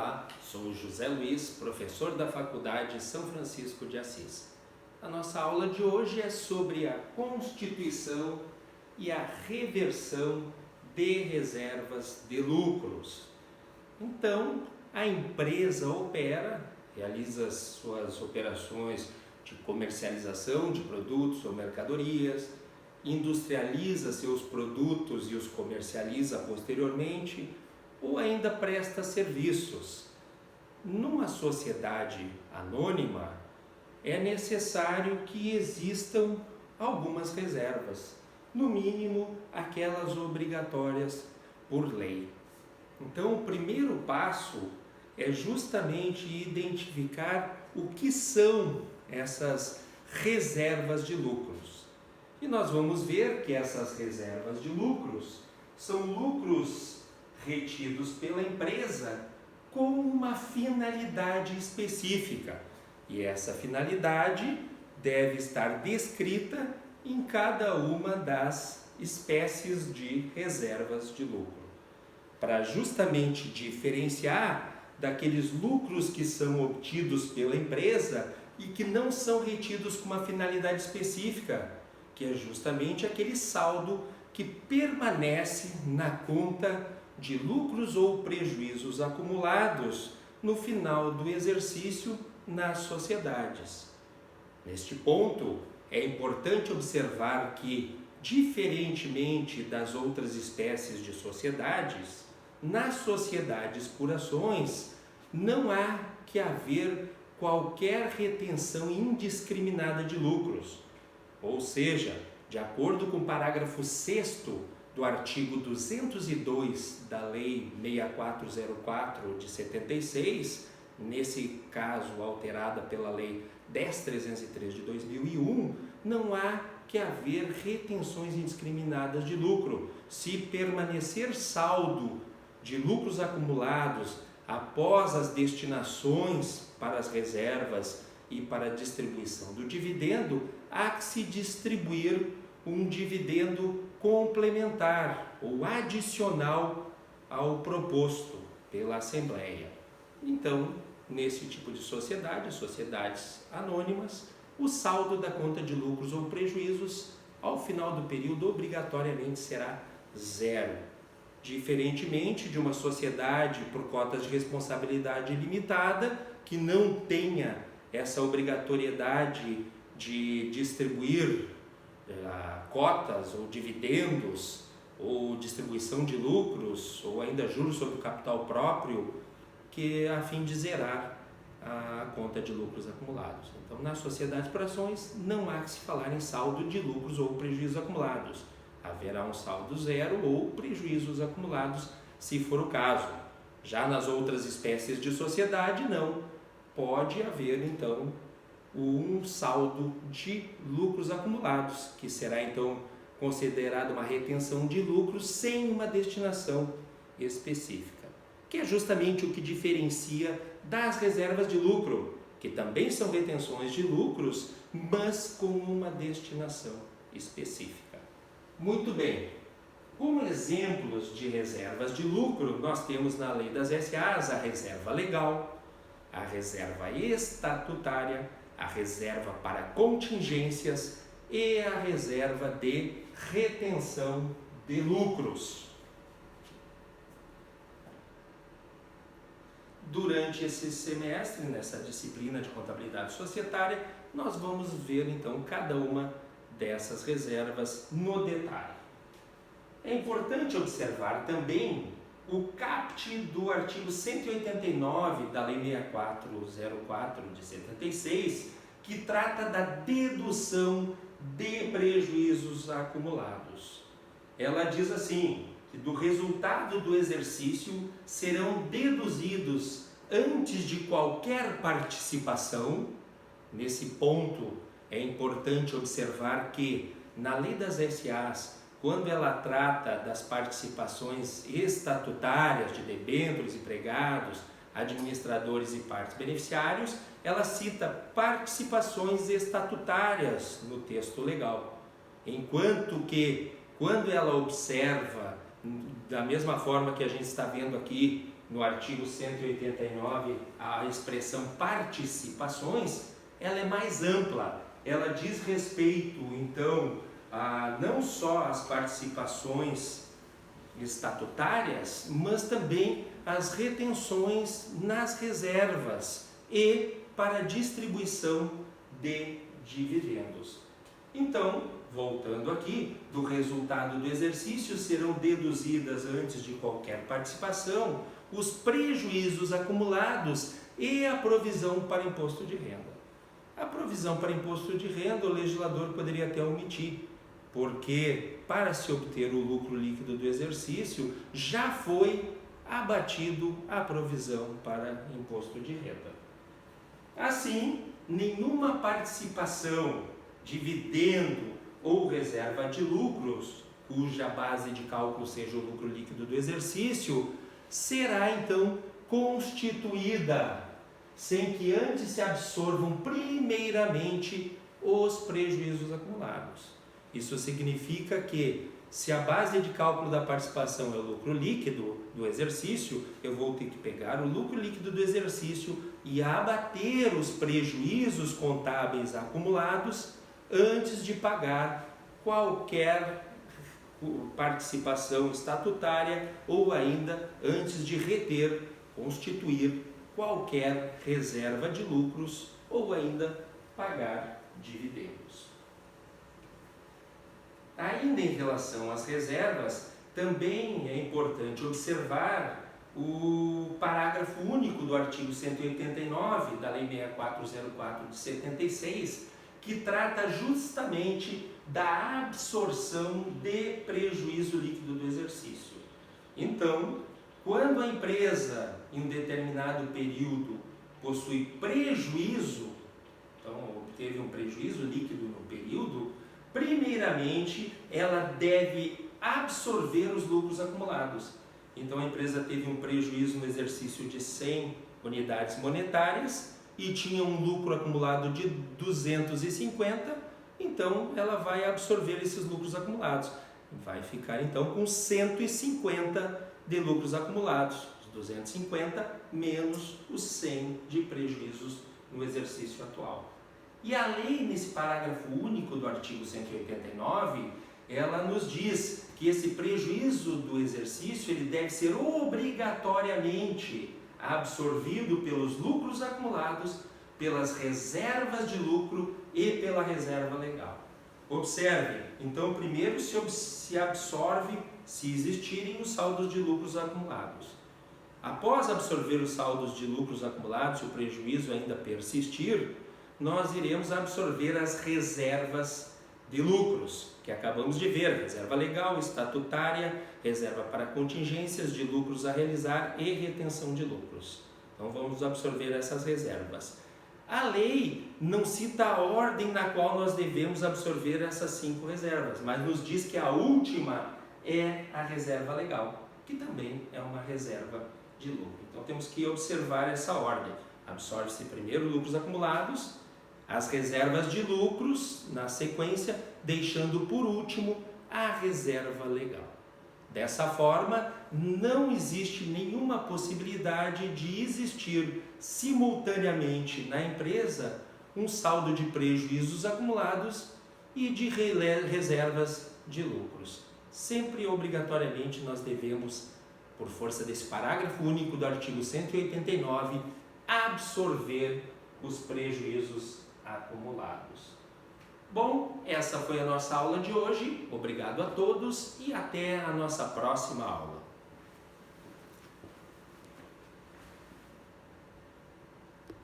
Olá, sou José Luiz, professor da Faculdade São Francisco de Assis. A nossa aula de hoje é sobre a constituição e a reversão de reservas de lucros. Então, a empresa realiza suas operações de comercialização de produtos ou mercadorias, industrializa seus produtos e os comercializa posteriormente, ou ainda presta serviços. Numa sociedade anônima, é necessário que existam algumas reservas, no mínimo aquelas obrigatórias por lei. Então, o primeiro passo é justamente identificar o que são essas reservas de lucros. E nós vamos ver que essas reservas de lucros são lucros retidos pela empresa com uma finalidade específica. E essa finalidade deve estar descrita em cada uma das espécies de reservas de lucro, para justamente diferenciar daqueles lucros que são obtidos pela empresa e que não são retidos com uma finalidade específica, que é justamente aquele saldo que permanece na conta de lucros ou prejuízos acumulados no final do exercício nas sociedades. Neste ponto, é importante observar que, diferentemente das outras espécies de sociedades, nas sociedades por ações não há que haver qualquer retenção indiscriminada de lucros. Ou seja, de acordo com o parágrafo 6º do artigo 202 da Lei 6404 de 76, nesse caso alterada pela Lei 10.303 de 2001, não há que haver retenções indiscriminadas de lucro. Se permanecer saldo de lucros acumulados após as destinações para as reservas e para a distribuição do dividendo, há que se distribuir um dividendo complementar ou adicional ao proposto pela Assembleia. Então, nesse tipo de sociedade, sociedades anônimas, o saldo da conta de lucros ou prejuízos ao final do período obrigatoriamente será zero. Diferentemente de uma sociedade por cotas de responsabilidade limitada, que não tenha essa obrigatoriedade de distribuir cotas ou dividendos ou distribuição de lucros ou ainda juros sobre o capital próprio, que a fim de zerar a conta de lucros acumulados. Então, nas sociedades por ações não há que se falar em saldo de lucros ou prejuízos acumulados. Haverá um saldo zero ou prejuízos acumulados, se for o caso. Já nas outras espécies de sociedade, não. Pode haver, então, um saldo de lucros acumulados, que será, então, considerado uma retenção de lucros sem uma destinação específica, que é justamente o que diferencia das reservas de lucro, que também são retenções de lucros, mas com uma destinação específica. Muito bem, como exemplos de reservas de lucro, nós temos na lei das SAs a reserva legal, a reserva estatutária, a reserva para contingências e a reserva de retenção de lucros. Durante esse semestre, nessa disciplina de contabilidade societária, nós vamos ver então cada uma dessas reservas no detalhe. É importante observar também o caput do artigo 189 da Lei 6404 de 76, que trata da dedução de prejuízos acumulados. Ela diz assim, que do resultado do exercício serão deduzidos antes de qualquer participação. Nesse ponto é importante observar que na lei das SAs, quando ela trata das participações estatutárias de debêntures, empregados, administradores e partes beneficiários, ela cita participações estatutárias no texto legal, enquanto que quando ela observa, da mesma forma que a gente está vendo aqui no artigo 189, a expressão participações, ela é mais ampla. Ela diz respeito, então, a não só as participações estatutárias, mas também as retenções nas reservas e para distribuição de dividendos. Então, voltando aqui, do resultado do exercício serão deduzidas antes de qualquer participação os prejuízos acumulados e a provisão para imposto de renda. A provisão para imposto de renda o legislador poderia até omitir, porque para se obter o lucro líquido do exercício já foi abatido a provisão para imposto de renda. Assim, nenhuma participação, dividendo ou reserva de lucros, cuja base de cálculo seja o lucro líquido do exercício, será então constituída, sem que antes se absorvam primeiramente os prejuízos acumulados. Isso significa que, se a base de cálculo da participação é o lucro líquido do exercício, eu vou ter que pegar o lucro líquido do exercício e abater os prejuízos contábeis acumulados antes de pagar qualquer participação estatutária ou ainda antes de constituir qualquer reserva de lucros ou ainda pagar dividendos. Ainda em relação às reservas, também é importante observar o parágrafo único do artigo 189 da Lei 6404 de 76, que trata justamente da absorção de prejuízo líquido do exercício. Então, quando a empresa, em um determinado período, possui prejuízo, então obteve um prejuízo líquido no período, primeiramente ela deve absorver os lucros acumulados. Então a empresa teve um prejuízo no exercício de 100 unidades monetárias e tinha um lucro acumulado de 250, então ela vai absorver esses lucros acumulados. Vai ficar então com 150 de lucros acumulados, os 250 menos os 100 de prejuízos no exercício atual. E a lei, nesse parágrafo único do artigo 189, ela nos diz que esse prejuízo do exercício ele deve ser obrigatoriamente absorvido pelos lucros acumulados, pelas reservas de lucro e pela reserva legal. Observe, então primeiro se absorve se existirem os saldos de lucros acumulados. Após absorver os saldos de lucros acumulados, se o prejuízo ainda persistir, nós iremos absorver as reservas de lucros, que acabamos de ver, reserva legal, estatutária, reserva para contingências de lucros a realizar e retenção de lucros. Então vamos absorver essas reservas. A lei não cita a ordem na qual nós devemos absorver essas 5 reservas, mas nos diz que a última é a reserva legal, que também é uma reserva de lucro. Então temos que observar essa ordem. Absorve-se primeiro lucros acumulados, as reservas de lucros na sequência, deixando por último a reserva legal. Dessa forma, não existe nenhuma possibilidade de existir simultaneamente na empresa um saldo de prejuízos acumulados e de reservas de lucros. Sempre obrigatoriamente nós devemos, por força desse parágrafo único do artigo 189, absorver os prejuízos acumulados. Bom, essa foi a nossa aula de hoje. Obrigado a todos e até a nossa próxima aula.